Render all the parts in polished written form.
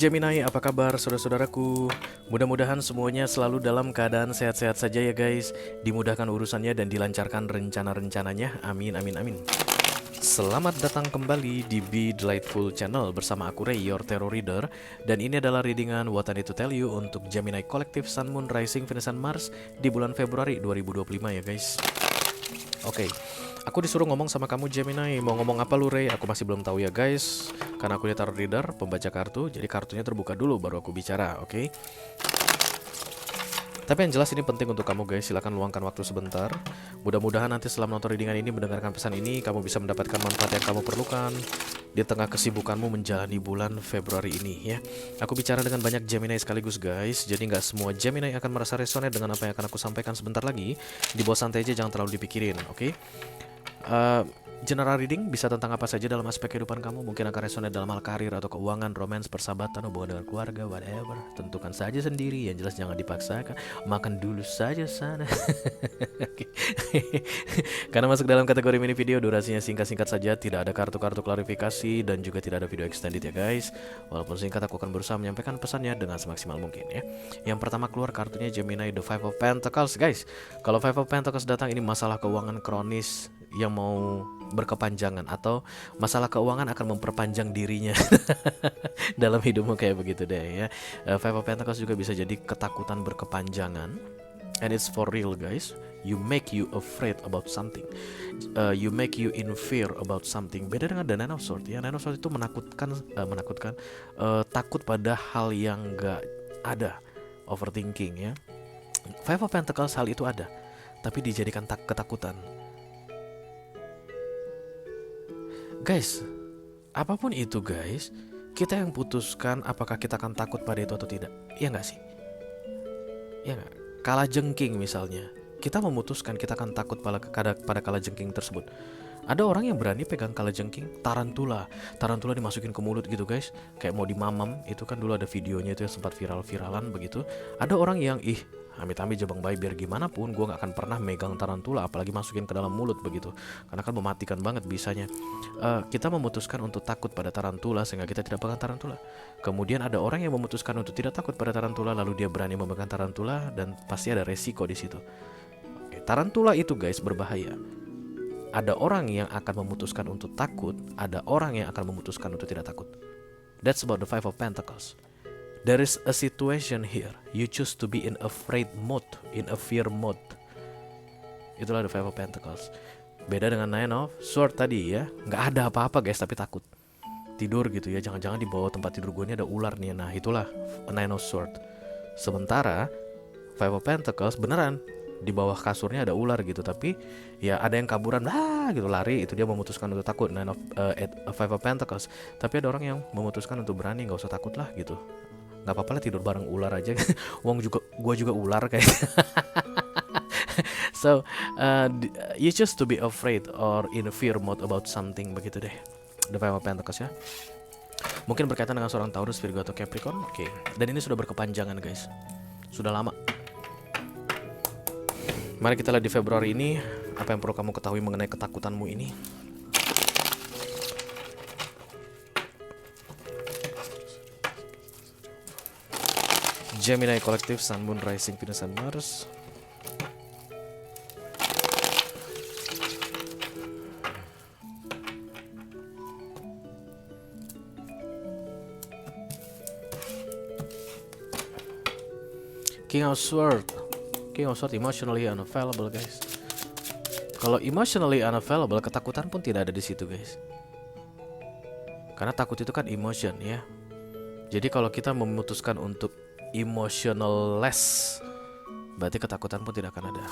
Gemini, apa kabar saudara-saudaraku? Mudah-mudahan semuanya selalu dalam keadaan sehat-sehat saja ya guys. Dimudahkan urusannya dan dilancarkan rencana-rencananya. Amin, amin, amin. Selamat datang kembali di Be Delightful Channel bersama aku Ray, your tarot reader. Dan ini adalah readingan What I Need to Tell You untuk Gemini Collective Sun, Moon, Rising, Venus, dan Mars di bulan Februari 2025 ya guys. Oke, aku disuruh ngomong sama kamu Gemini. Mau ngomong apa lu Ray? Aku masih belum tahu ya guys. Karena aku tarot reader, pembaca kartu. Jadi kartunya terbuka dulu baru aku bicara, oke? Tapi yang jelas ini penting untuk kamu guys. Silahkan luangkan waktu sebentar. Mudah-mudahan nanti setelah menonton readingan ini, mendengarkan pesan ini, kamu bisa mendapatkan manfaat yang kamu perlukan di tengah kesibukanmu menjalani bulan Februari ini ya. Aku bicara dengan banyak Gemini sekaligus guys. Jadi nggak semua Gemini akan merasa resonate dengan apa yang akan aku sampaikan sebentar lagi. Dibawa santai aja, jangan terlalu dipikirin, oke? General reading bisa tentang apa saja dalam aspek kehidupan kamu. Mungkin akan resonate dalam hal karir atau keuangan, romance, persahabatan, hubungan dengan keluarga, whatever. Tentukan saja sendiri, yang jelas jangan dipaksakan. Makan dulu saja sana. Karena masuk dalam kategori mini video, durasinya singkat-singkat saja. Tidak ada kartu-kartu klarifikasi dan juga tidak ada video extended ya guys. Walaupun singkat, aku akan berusaha menyampaikan pesannya dengan semaksimal mungkin ya. Yang pertama keluar kartunya Gemini, The Five of Pentacles guys. Kalau Five of Pentacles datang, ini masalah keuangan kronis yang mau berkepanjangan atau masalah keuangan akan memperpanjang dirinya dalam hidupmu kayak begitu deh ya. Five of Pentacles juga bisa jadi ketakutan berkepanjangan, and it's for real guys. You make you afraid about something, you make you in fear about something. Beda dengan the Nine of Swords ya. Nine of Swords itu menakutkan, takut pada hal yang gak ada, overthinking ya. Five of Pentacles hal itu ada, tapi dijadikan ketakutan. Guys, apapun itu guys, kita yang putuskan apakah kita akan takut pada itu atau tidak. Iya gak sih? Iya gak? Kalajengking misalnya, kita memutuskan kita akan takut pada kalajengking tersebut. Ada orang yang berani pegang kalajengking, tarantula dimasukin ke mulut gitu guys, kayak mau dimamam. Itu kan dulu ada videonya itu yang sempat viral-viralan begitu. Ada orang yang amit-amit jabang bayi, biar gimana pun gue gak akan pernah megang tarantula, apalagi masukin ke dalam mulut begitu, karena kan mematikan banget bisanya. Kita memutuskan untuk takut pada tarantula sehingga kita tidak pegang tarantula. Kemudian ada orang yang memutuskan untuk tidak takut pada tarantula, lalu dia berani memegang tarantula, dan pasti ada resiko di situ. Tarantula itu guys berbahaya. Ada orang yang akan memutuskan untuk takut, ada orang yang akan memutuskan untuk tidak takut. That's about the Five of Pentacles. There is a situation here. You choose to be in afraid mode, in a fear mode. Itulah the Five of Pentacles. Beda dengan Nine of Swords tadi ya. Nggak ada apa-apa guys, tapi takut. Tidur gitu ya, jangan-jangan di bawah tempat tidur gue ini ada ular nih. Nah itulah Nine of Swords. Sementara Five of Pentacles beneran di bawah kasurnya ada ular gitu, tapi ya ada yang kaburan gitu, lari, itu dia memutuskan untuk takut. Five of Pentacles. Tapi ada orang yang memutuskan untuk berani, nggak usah takut lah gitu, nggak apa-apa lah tidur bareng ular aja. Gua juga ular kayak. So you choose to be afraid or in fear mode about something begitu deh. The Five of Pentacles ya. Mungkin berkaitan dengan seorang Taurus, Virgo atau Capricorn. Oke. Dan ini sudah berkepanjangan guys, sudah lama. Mari kita lihat di Februari ini apa yang perlu kamu ketahui mengenai ketakutanmu ini. Gemini Collective, Sun, Moon, Rising, Venus, and Mars. King of Swords. King of Swords emotionally unavailable guys. Kalau emotionally unavailable, ketakutan pun tidak ada di situ guys. Karena takut itu kan emotion ya. Jadi kalau kita memutuskan untuk emotionless, berarti ketakutan pun tidak akan ada.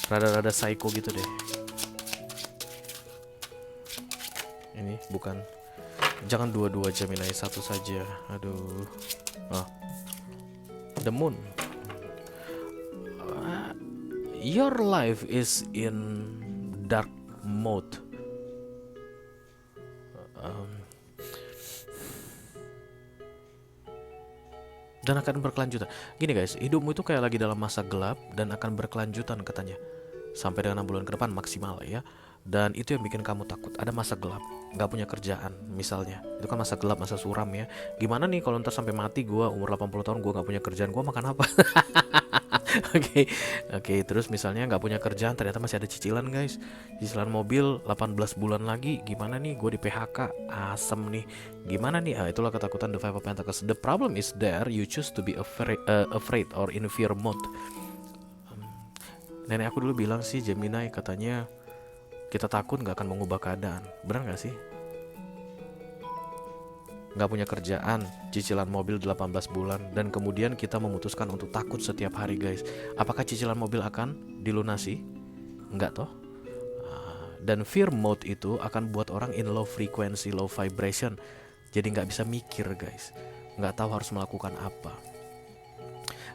Rada-rada psycho gitu deh. Ini bukan, jangan dua-dua Gemini, satu saja. Aduh. The Moon. Your life is in dark mode. Dan akan berkelanjutan. Gini guys, hidupmu itu kayak lagi dalam masa gelap dan akan berkelanjutan katanya. Sampai dengan 6 bulan ke depan maksimal ya. Dan itu yang bikin kamu takut, ada masa gelap. nggak punya kerjaan misalnya, itu kan masa gelap, masa suram ya. Gimana nih kalau ntar sampai mati gue umur 80 tahun gue nggak punya kerjaan, gue makan apa? Oke, oke. Terus misalnya nggak punya kerjaan, ternyata masih ada cicilan guys, cicilan mobil 18 bulan lagi. Gimana nih, gue di PHK, asem nih. Gimana nih? Itulah ketakutan the Five of Pentacles. The problem is there, you choose to be afraid or in fear mode. Nenek aku dulu bilang sih, Gemini, katanya kita takut nggak akan mengubah keadaan. Benar nggak sih? Nggak punya kerjaan, cicilan mobil 18 bulan, dan kemudian kita memutuskan untuk takut setiap hari guys. Apakah cicilan mobil akan dilunasi? Enggak toh. Dan fear mode itu akan buat orang in low frequency, low vibration. Jadi nggak bisa mikir guys, nggak tahu harus melakukan apa.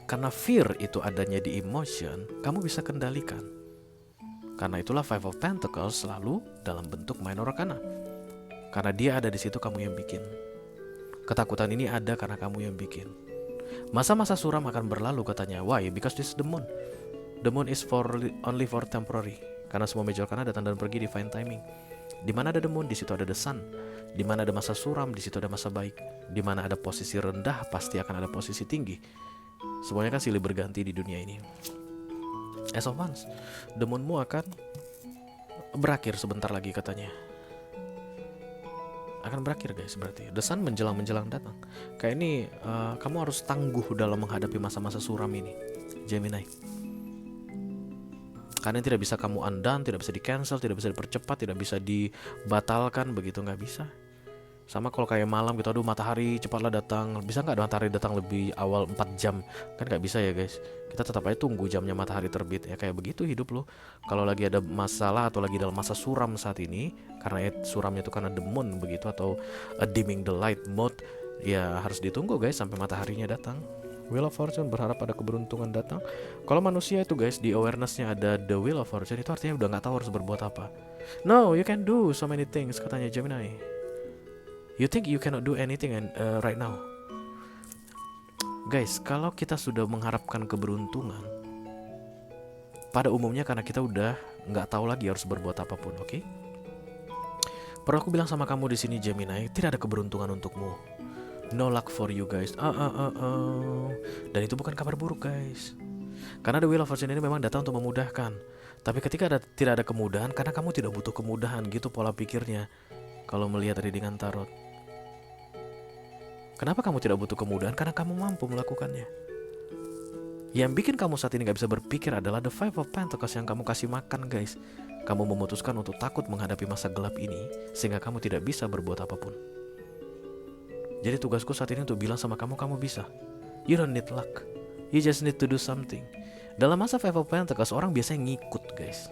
Karena fear itu adanya di emotion, kamu bisa kendalikan. Karena itulah Five of Pentacles selalu dalam bentuk minor arcana. Karena dia ada di situ, kamu yang bikin. Ketakutan ini ada karena kamu yang bikin. Masa-masa suram akan berlalu katanya. Why? Because this is the moon. The moon is only for temporary. Karena semua major arcana datang dan pergi, divine timing. Di mana ada the moon, di situ ada the sun. Di mana ada masa suram, di situ ada masa baik. Di mana ada posisi rendah, pasti akan ada posisi tinggi. Semuanya kan silih berganti di dunia ini. As of once, the moonmu akan berakhir sebentar lagi katanya. Akan berakhir guys, berarti the sun menjelang datang. Kayak ini kamu harus tangguh dalam menghadapi masa-masa suram ini, Gemini. Karena tidak bisa kamu undone, tidak bisa di cancel, tidak bisa dipercepat, tidak bisa dibatalkan, begitu, nggak bisa. Sama kalau kayak malam gitu, aduh matahari cepatlah datang. Bisa nggak matahari datang lebih awal 4 jam? Kan nggak bisa ya guys. Kita tetap aja tunggu jamnya matahari terbit. Ya kayak begitu hidup lo. Kalau lagi ada masalah atau lagi dalam masa suram saat ini, karena suramnya itu karena the moon begitu, atau a dimming the light mode, ya harus ditunggu guys sampai mataharinya datang. Wheel of Fortune berharap ada keberuntungan datang. Kalau manusia itu guys, di awarenessnya ada the Wheel of Fortune, itu artinya udah nggak tahu harus berbuat apa. No, you can do so many things katanya Gemini. You think you cannot do anything right now? Guys, kalau kita sudah mengharapkan keberuntungan, pada umumnya karena kita udah nggak tahu lagi harus berbuat apapun, oke? Perlu aku bilang sama kamu di sini Gemini, tidak ada keberuntungan untukmu. No luck for you guys. Dan itu bukan kabar buruk guys. Karena the Wheel of Fortune ini memang datang untuk memudahkan. Tapi ketika tidak ada kemudahan, karena kamu tidak butuh kemudahan, gitu pola pikirnya. Kalau melihat readingan tarot, kenapa kamu tidak butuh kemudahan? Karena kamu mampu melakukannya. Yang bikin kamu saat ini gak bisa berpikir adalah the Five of Pentacles yang kamu kasih makan guys. Kamu memutuskan untuk takut menghadapi masa gelap ini, sehingga kamu tidak bisa berbuat apapun. Jadi tugasku saat ini untuk bilang sama kamu, kamu bisa. You don't need luck, you just need to do something. Dalam masa Five of Pentacles, orang biasanya ngikut guys.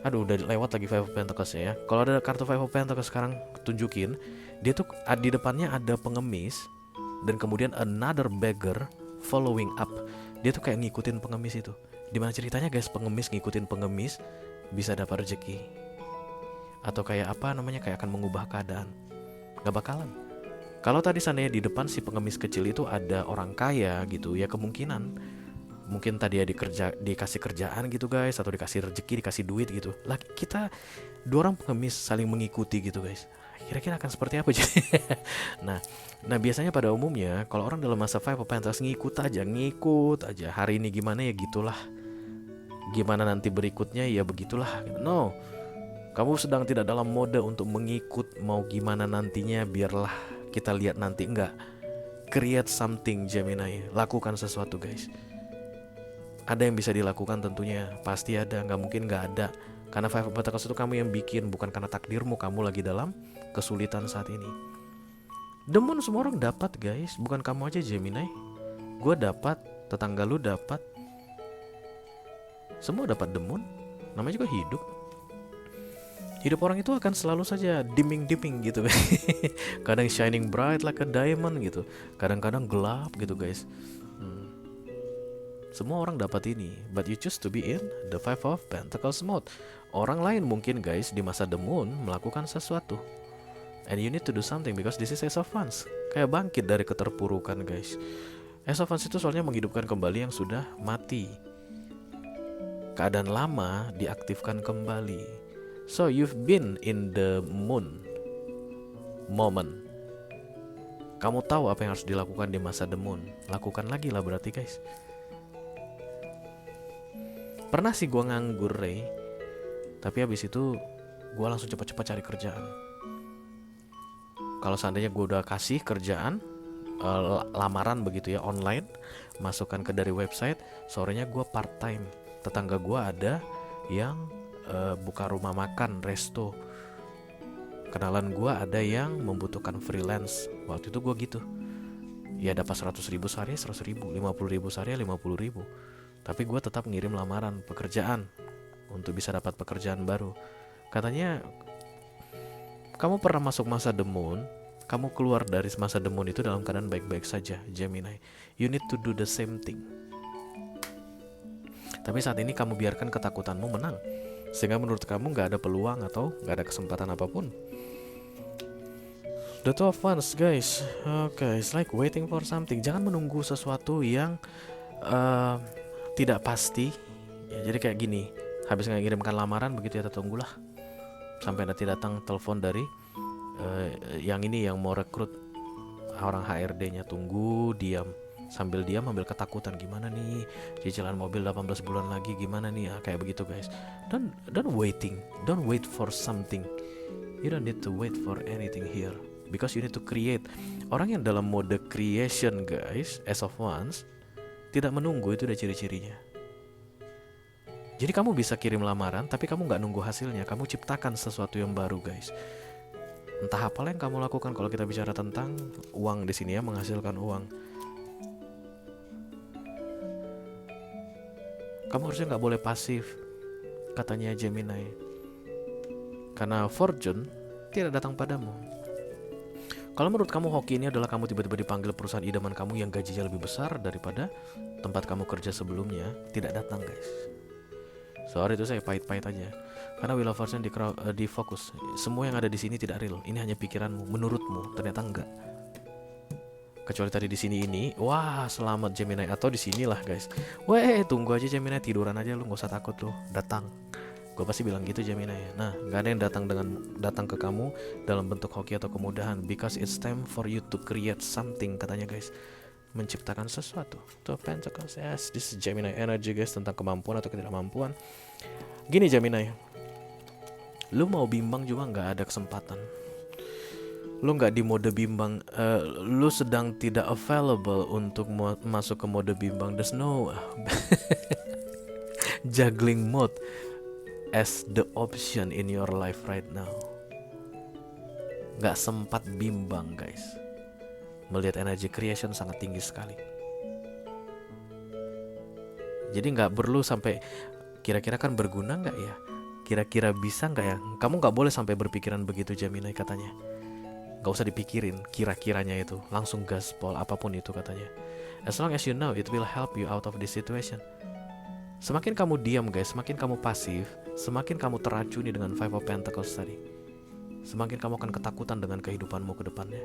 Aduh, udah lewat lagi Five of Pentacles ya. Kalau ada kartu Five of Pentacles sekarang, tunjukin. Dia tuh di depannya ada pengemis, dan kemudian another beggar following up. Dia tuh kayak ngikutin pengemis itu. Dimana ceritanya guys, pengemis ngikutin pengemis bisa dapat rezeki. Atau kayak apa namanya, kayak akan mengubah keadaan. Gak bakalan. Kalau tadi seandainya di depan si pengemis kecil itu ada orang kaya gitu, ya kemungkinan mungkin tadi ya dikasih kerjaan gitu guys, atau dikasih rezeki, dikasih duit gitu. Lah kita dua orang pengemis saling mengikuti gitu guys. Kira-kira akan seperti apa jadi? Nah biasanya pada umumnya kalau orang dalam masa Five of Pentacles ngikut aja. Hari ini gimana ya gitulah. Gimana nanti berikutnya ya begitulah. No. Kamu sedang tidak dalam mode untuk mengikut mau gimana nantinya, biarlah kita lihat nanti. Enggak. Create something Gemini. Lakukan sesuatu guys. Ada yang bisa dilakukan tentunya, pasti ada, nggak mungkin nggak ada. Karena Five of Pentacles itu kamu yang bikin, bukan karena takdirmu kamu lagi dalam kesulitan saat ini. The Moon semua orang dapat guys, bukan kamu aja Gemini. Gue dapat, tetangga lu dapat, semua dapat The Moon. Namanya juga hidup. Hidup orang itu akan selalu saja dimming gitu. Kadang shining bright like a diamond gitu, kadang-kadang gelap gitu guys. Semua orang dapat ini, but you choose to be in the Five of Pentacles mode. Orang lain mungkin guys di masa the moon melakukan sesuatu, and you need to do something because this is Ace of Wands. Kayak bangkit dari keterpurukan guys. Ace of Wands itu soalnya menghidupkan kembali yang sudah mati. Keadaan lama diaktifkan kembali. So you've been in the moon moment. Kamu tahu apa yang harus dilakukan di masa the moon, lakukan lagi lah berarti guys. Pernah sih gue nganggur Ray, tapi habis itu gue langsung cepat-cepat cari kerjaan. Kalau seandainya gue udah kasih kerjaan, lamaran begitu ya, online, masukkan ke dari website, sorenya gue part time. Tetangga gue ada yang buka rumah makan, resto. Kenalan gue ada yang membutuhkan freelance. Waktu itu gue gitu, ya dapat 100.000 sehari 100.000, 50.000 sehari 50.000. Tapi gue tetap ngirim lamaran pekerjaan untuk bisa dapat pekerjaan baru. Katanya, kamu pernah masuk masa the moon, kamu keluar dari masa the moon itu dalam keadaan baik-baik saja, Gemini. You need to do the same thing. Tapi saat ini kamu biarkan ketakutanmu menang, sehingga menurut kamu gak ada peluang atau gak ada kesempatan apapun. The Two of Wands guys. Okay, it's like waiting for something. Jangan menunggu sesuatu yang tidak pasti ya. Jadi kayak gini, habis ngirimkan lamaran begitu ya, tunggulah sampai nanti datang telepon dari yang ini yang mau rekrut orang HRD-nya. Tunggu, diam. Sambil diam ambil ketakutan, gimana nih cicilan mobil 18 bulan lagi, gimana nih kayak begitu guys. Don't wait for something. You don't need to wait for anything here, because you need to create. Orang yang dalam mode creation guys, as of once, tidak menunggu, itu udah ciri-cirinya. Jadi kamu bisa kirim lamaran, tapi kamu gak nunggu hasilnya. Kamu ciptakan sesuatu yang baru guys. Entah apa yang kamu lakukan. Kalau kita bicara tentang uang di sini ya, menghasilkan uang, kamu harusnya gak boleh pasif, katanya Gemini. Karena fortune tidak datang padamu. Kalau menurut kamu hoki ini adalah kamu tiba-tiba dipanggil perusahaan idaman kamu yang gajinya lebih besar daripada tempat kamu kerja sebelumnya, tidak datang guys. Sorry, itu saya pahit-pahit aja. Karena Wheel of Fortune di fokus. Semua yang ada di sini tidak real. Ini hanya pikiranmu, menurutmu, ternyata enggak. Kecuali tadi di sini ini, wah selamat Gemini, atau di sinilah guys. Weh, tunggu aja Gemini, tiduran aja lu, nggak usah takut lu, datang. Gue pasti bilang gitu Gemini. Nah, nggak ada yang datang ke kamu dalam bentuk hoki atau kemudahan, because it's time for you to create something, katanya guys. Menciptakan sesuatu. Two of Pentacles, yes, this is Gemini energy guys, tentang kemampuan atau ketidakmampuan. Gini Gemini, lu mau bimbang juga nggak ada kesempatan. Lu nggak di mode bimbang, lu sedang tidak available untuk masuk ke mode bimbang. There's no juggling mode as the option in your life right now. Nggak sempat bimbang guys. Melihat energy creation sangat tinggi sekali. Jadi nggak perlu sampai kira-kira kan berguna nggak ya, kira-kira bisa nggak ya. Kamu nggak boleh sampai berpikiran begitu Gemini, katanya. Nggak usah dipikirin kira-kiranya itu, langsung gaspol apapun itu, katanya. As long as you know it will help you out of this situation. Semakin kamu diam guys, semakin kamu pasif, semakin kamu teracuni dengan Five of Pentacles tadi, semakin kamu akan ketakutan dengan kehidupanmu ke depannya.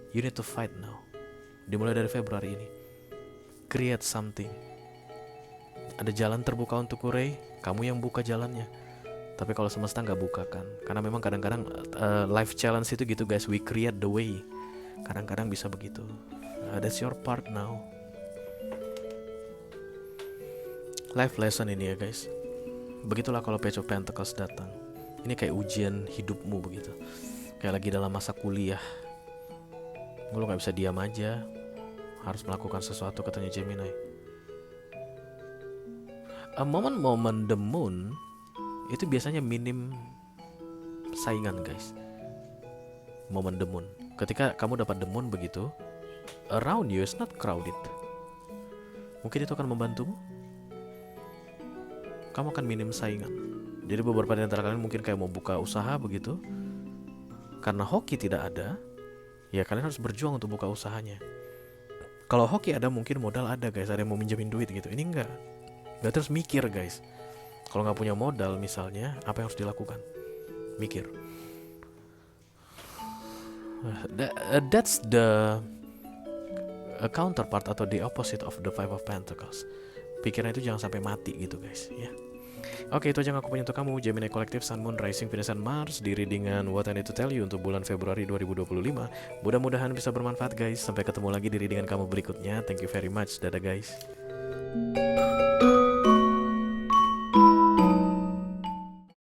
You need to fight now. Dimulai dari Februari ini, create something. Ada jalan terbuka untuk Ray, kamu yang buka jalannya. Tapi kalau semesta nggak bukakan, karena memang kadang-kadang life challenge itu gitu guys, we create the way. Kadang-kadang bisa begitu. That's your part now. Life lesson ini ya guys. Begitulah kalau Page of Pentacles datang. Ini kayak ujian hidupmu begitu. Kayak lagi dalam masa kuliah. Lu gak bisa diam aja, harus melakukan sesuatu, katanya Gemini. Momen-momen the moon itu biasanya minim saingan guys. Momen the moon, ketika kamu dapat the moon begitu, around you is not crowded. Mungkin itu akan membantumu. Kamu akan minim saingan. Jadi beberapa di antara kalian mungkin kayak mau buka usaha begitu, karena hoki tidak ada, ya kalian harus berjuang untuk buka usahanya. Kalau hoki ada, mungkin modal ada guys, ada yang mau minjemin duit gitu. Ini enggak terus mikir guys. Kalau nggak punya modal misalnya, apa yang harus dilakukan? Mikir. That's the counterpart atau the opposite of the Five of Pentacles. Pikiran itu jangan sampai mati gitu guys ya. Oke, itu aja yang aku punya untuk kamu, Gemini Collective, Sun, Moon, Rising, Venus, dan Mars, di readingan What I Need to Tell You untuk bulan Februari 2025. Mudah-mudahan bisa bermanfaat guys. Sampai ketemu lagi di readingan kamu berikutnya. Thank you very much. Dadah guys.